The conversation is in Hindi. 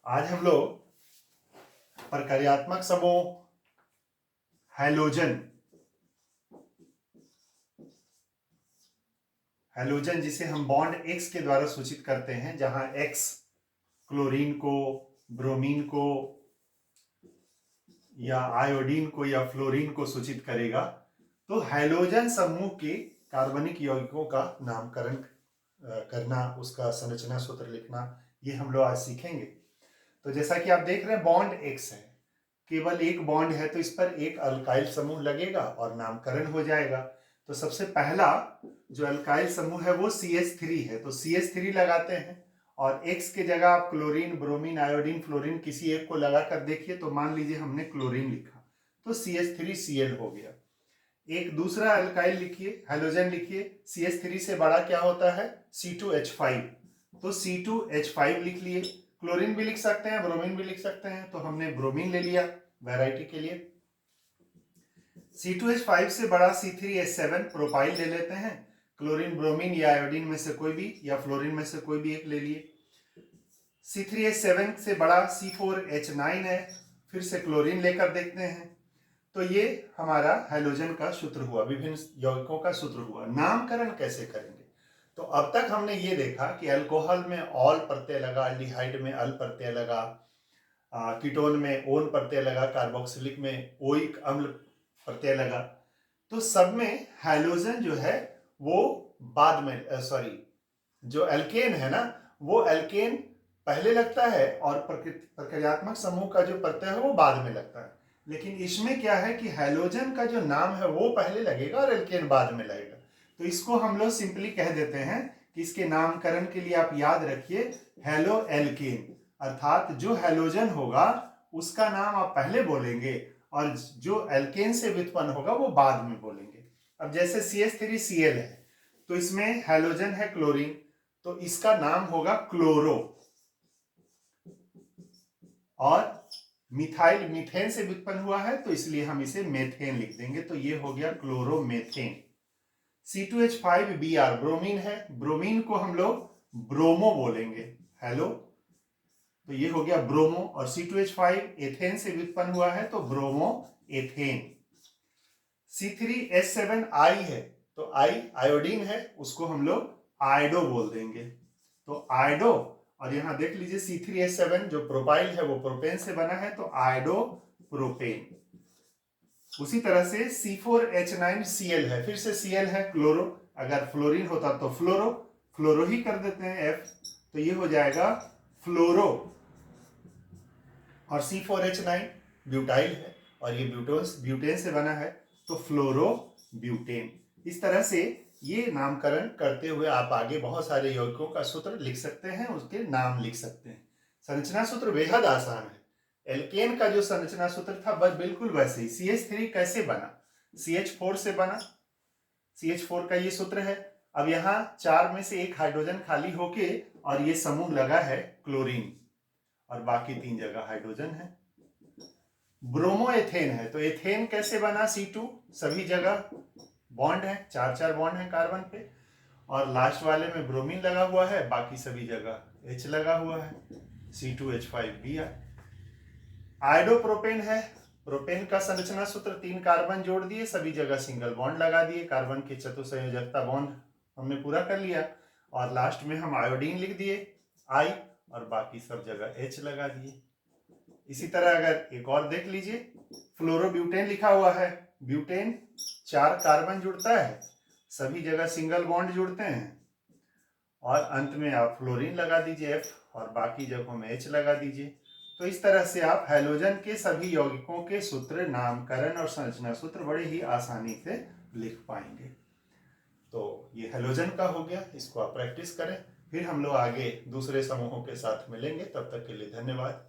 आज हम लोग प्रक्रियात्मक समूह हैलोजन जिसे हम बॉन्ड एक्स के द्वारा सूचित करते हैं, जहां एक्स क्लोरीन को, ब्रोमीन को या आयोडीन को या फ्लोरीन को सूचित करेगा। तो हैलोजन समूह के कार्बनिक यौगिकों का नामकरण करना, उसका संरचना सूत्र लिखना, ये हम लोग आज सीखेंगे। तो जैसा कि आप देख रहे हैं, बॉन्ड एक्स है, केवल एक बॉन्ड है, तो इस पर एक अल्काइल समूह लगेगा और नामकरण हो जाएगा। तो सबसे पहला जो अल्काइल समूह है वो CH3 है, तो CH3 लगाते हैं और X के जगह आप क्लोरीन, ब्रोमीन, आयोडीन, फ्लोरीन किसी एक को लगाकर देखिए। तो मान लीजिए हमने क्लोरीन लिखा तो CH3Cl हो गया। एक दूसरा अल्काइल लिखिए, हैलोजन लिखिए, CH3 से बड़ा क्या होता है? C2H5, तो C2H5 लिख लिए। क्लोरीन भी लिख सकते हैं, ब्रोमीन भी लिख सकते हैं, तो हमने ब्रोमीन ले लिया वैरायटी के लिए। C2H5 से बड़ा C3H7 प्रोपाइल ले लेते हैं, क्लोरीन, ब्रोमीन या आयोडीन में से कोई भी या फ्लोरीन में से कोई भी एक ले लिए। C3H7 से बड़ा C4H9 है, फिर से क्लोरीन लेकर देखते हैं। तो ये हमारा हैलोजन का सूत्र हुआ, विभिन्न यौगिकों का सूत्र हुआ। नामकरण कैसे करेंगे? तो अब तक हमने ये देखा कि अल्कोहल में ऑल प्रत्यय लगा, अल्डिहाइड में अल प्रत्यय लगा, कीटोन में ओन प्रत्यय लगा, कार्बोक्सिलिक में ओइक अम्ल प्रत्यय लगा। तो सब में हैलोजन जो है वो बाद में, जो एल्केन है ना, वो एल्केन पहले लगता है और प्रक्रियात्मक समूह का जो प्रत्यय है वो बाद में लगता है। लेकिन इसमें क्या है कि हैलोजन का जो नाम है वो पहले लगेगा और एल्केन बाद में लगेगा। तो इसको हम लोग सिंपली कह देते हैं कि इसके नामकरण के लिए आप याद रखिए हैलो एल्केन, अर्थात जो हैलोजन होगा उसका नाम आप पहले बोलेंगे और जो एल्केन से व्युत्पन्न होगा वो बाद में बोलेंगे। अब जैसे CH3Cl है, तो इसमें हैलोजन है क्लोरीन, तो इसका नाम होगा क्लोरो। और मिथाइल मीथेन से व्युत्पन्न हुआ है, तो इसलिए हम इसे मेथेन लिख देंगे, तो ये हो गया क्लोरोमेथेन। C2H5Br ब्रोमीन है, ब्रोमीन को हम लोग ब्रोमो बोलेंगे, हेलो, तो ये हो गया ब्रोमो। और C2H5 एथेन से व्युत्पन्न हुआ है, तो ब्रोमो एथेन। C3H7I है, तो आई आयोडीन है, उसको हम लोग आयोडो बोल देंगे, तो आयोडो। और यहां देख लीजिए C3H7 जो प्रोपाइल है वो प्रोपेन से बना है, तो आयोडो प्रोपेन। उसी तरह से C4H9Cl है, फिर से Cl है, क्लोरो, अगर फ्लोरीन होता तो फ्लोरो ही कर देते हैं F, तो ये हो जाएगा फ्लोरो। और C4H9 ब्यूटाइल है और ये ब्यूटेन से बना है, तो फ्लोरो ब्यूटेन। इस तरह से ये नामकरण करते हुए आप आगे बहुत सारे यौगिकों का सूत्र लिख सकते हैं, उसके नाम लिख सकते हैं। संरचना सूत्र बेहद आसान है। एल्केन का जो संरचना सूत्र था बस बिल्कुल वैसे ही। CH3 कैसे बना? CH4 से बना, CH4 का ये सूत्र है। अब यहाँ 4 में से एक हाइड्रोजन खाली होके और ये समूह लगा है क्लोरीन, और बाकी 3 जगह हाइड्रोजन है। ब्रोमो एथेन है, तो एथेन कैसे बना? C2, सभी जगह बॉन्ड है, 4 बॉन्ड है कार्बन पे, और लास्ट वाले में ब्रोमीन लगा हुआ है, बाकी सभी जगह H लगा हुआ है, C2H5Br। आयोडोप्रोपेन है, प्रोपेन का संरचना सूत्र 3 कार्बन जोड़ दिए, सभी जगह सिंगल बॉन्ड लगा दिए, कार्बन की चतुसंयोजकता बॉन्ड हमने पूरा कर लिया, और लास्ट में हम आयोडीन लिख दिए I, और बाकी सब जगह H लगा दिए। इसी तरह अगर एक और देख लीजिए, फ्लोरोब्यूटेन लिखा हुआ है, ब्यूटेन 4 कार्बन जुड़ता है, सभी जगह सिंगल बॉन्ड जुड़ते हैं, और अंत में आप फ्लोरीन लगा दीजिए F, और बाकी जगहों में H लगा दीजिए। तो इस तरह से आप हैलोजन के सभी यौगिकों के सूत्र, नामकरण और संरचना सूत्र बड़े ही आसानी से लिख पाएंगे। तो ये हैलोजन का हो गया, इसको आप प्रैक्टिस करें, फिर हम लोग आगे दूसरे समूहों के साथ मिलेंगे। तब तक के लिए धन्यवाद।